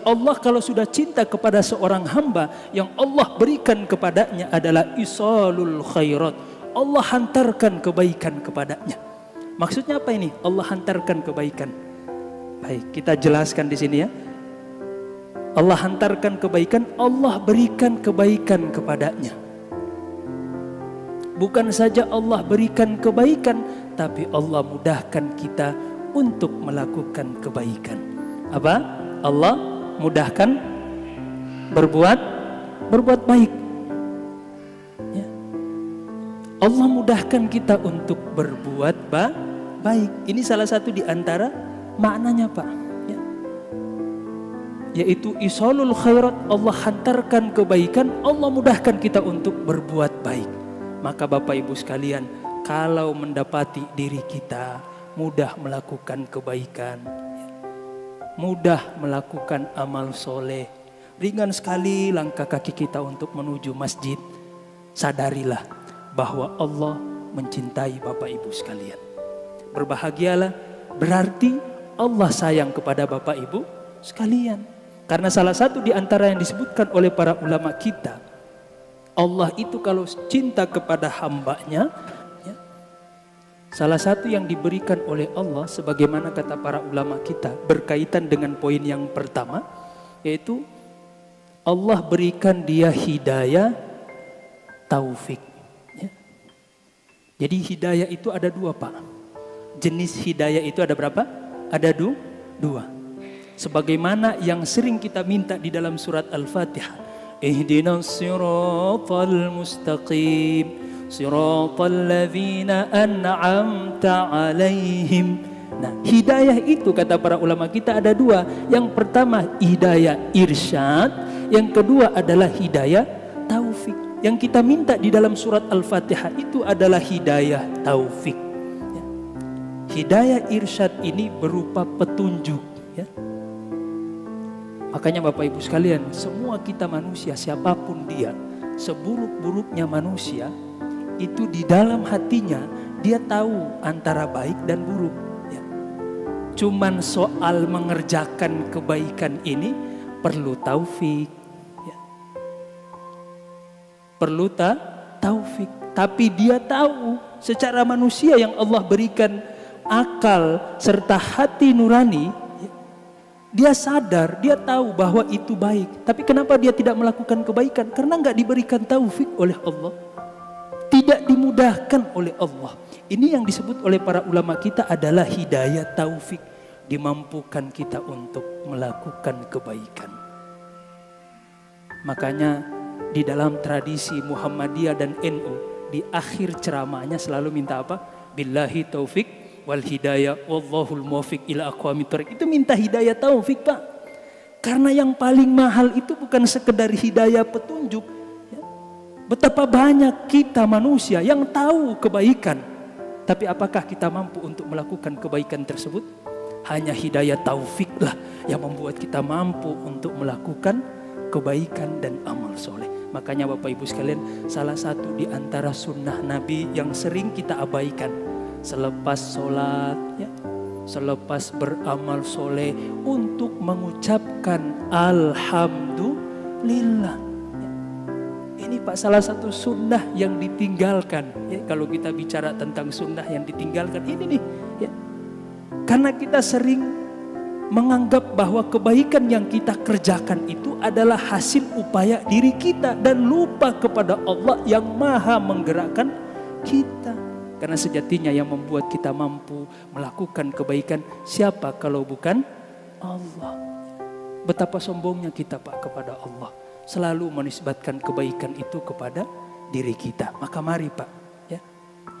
Allah kalau sudah cinta kepada seorang hamba, yang Allah berikan kepadanya adalah isalul khairat. Allah hantarkan kebaikan kepadanya. Maksudnya apa ini? Allah hantarkan kebaikan. Baik, kita jelaskan di sini ya. Allah hantarkan kebaikan, Allah berikan kebaikan kepadanya. Bukan saja Allah berikan kebaikan, tapi Allah mudahkan kita untuk melakukan kebaikan. Apa? Allah mudahkan berbuat baik. Ya. Allah mudahkan kita untuk berbuat baik. Ini salah satu di antara maknanya, Pak. Ya. Yaitu isalul khairat, Allah hantarkan kebaikan, Allah mudahkan kita untuk berbuat baik. Maka Bapak Ibu sekalian, kalau mendapati diri kita mudah melakukan kebaikan, mudah melakukan amal soleh, ringan sekali langkah kaki kita untuk menuju masjid, sadarilah bahwa Allah mencintai Bapak Ibu sekalian. Berbahagialah, berarti Allah sayang kepada Bapak Ibu sekalian. Karena salah satu di antara yang disebutkan oleh para ulama kita, Allah itu kalau cinta kepada hambanya, ya, salah satu yang diberikan oleh Allah, sebagaimana kata para ulama kita, berkaitan dengan poin yang pertama, yaitu Allah berikan dia hidayah taufik. Ya. Jadi hidayah itu ada dua, Pak. Jenis hidayah itu ada berapa? Ada dua. Sebagaimana yang sering kita minta di dalam surat Al-Fatihah. Ihdinas siratal mustaqim, siratal ladzina an'amta alaihim. Nah, hidayah itu kata para ulama kita ada dua. Yang pertama hidayah irsyad, yang kedua adalah hidayah taufik. Yang kita minta di dalam surat Al-Fatihah itu adalah hidayah taufik. Ya. Hidayah irsyad ini berupa petunjuk. Ya. Makanya Bapak Ibu sekalian, semua kita manusia, siapapun dia, seburuk-buruknya manusia, itu di dalam hatinya dia tahu antara baik dan buruk. Ya. Cuman soal mengerjakan kebaikan ini perlu taufik. Ya. Perlu taufik. Tapi dia tahu secara manusia yang Allah berikan akal serta hati nurani, dia sadar, dia tahu bahwa itu baik. Tapi kenapa dia tidak melakukan kebaikan? Karena nggak diberikan taufik oleh Allah. Tidak dimudahkan oleh Allah. Ini yang disebut oleh para ulama kita adalah hidayah taufik. Dimampukan kita untuk melakukan kebaikan. Makanya di dalam tradisi Muhammadiyah dan NU, di akhir ceramahnya selalu minta apa? Billahi taufik wal hidayah wallahul muwaffiq ila aqwamit thoriq. Itu minta hidayah taufik, Pak. Karena yang paling mahal itu bukan sekedar hidayah petunjuk. Ya. Betapa banyak kita manusia yang tahu kebaikan, tapi apakah kita mampu untuk melakukan kebaikan tersebut? Hanya hidayah taufiklah yang membuat kita mampu untuk melakukan kebaikan dan amal soleh. Makanya Bapak Ibu sekalian, salah satu di antara sunnah Nabi yang sering kita abaikan, selepas sholat, ya, selepas beramal soleh, untuk mengucapkan alhamdulillah. Ya. Ini Pak salah satu sunnah yang ditinggalkan. Ya, kalau kita bicara tentang sunnah yang ditinggalkan, ini nih. Ya. Karena kita sering menganggap bahwa kebaikan yang kita kerjakan itu adalah hasil upaya diri kita, dan lupa kepada Allah yang maha menggerakkan kita. Karena sejatinya yang membuat kita mampu melakukan kebaikan siapa kalau bukan Allah. Betapa sombongnya kita, Pak, kepada Allah. Selalu menisbatkan kebaikan itu kepada diri kita. Maka mari, Pak, ya,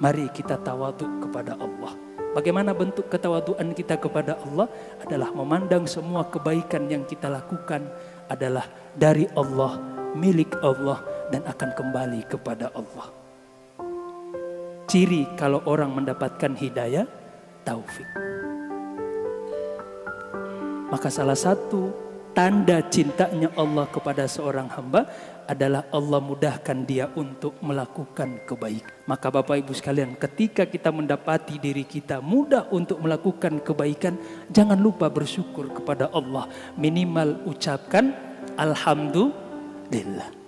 mari kita tawadhu kepada Allah. Bagaimana bentuk ketawaduan kita kepada Allah? Adalah memandang semua kebaikan yang kita lakukan adalah dari Allah, milik Allah, dan akan kembali kepada Allah. Ciri kalau orang mendapatkan hidayah taufik. Maka salah satu tanda cintanya Allah kepada seorang hamba adalah Allah mudahkan dia untuk melakukan kebaikan. Maka Bapak Ibu sekalian, ketika kita mendapati diri kita mudah untuk melakukan kebaikan, jangan lupa bersyukur kepada Allah. Minimal ucapkan alhamdulillah.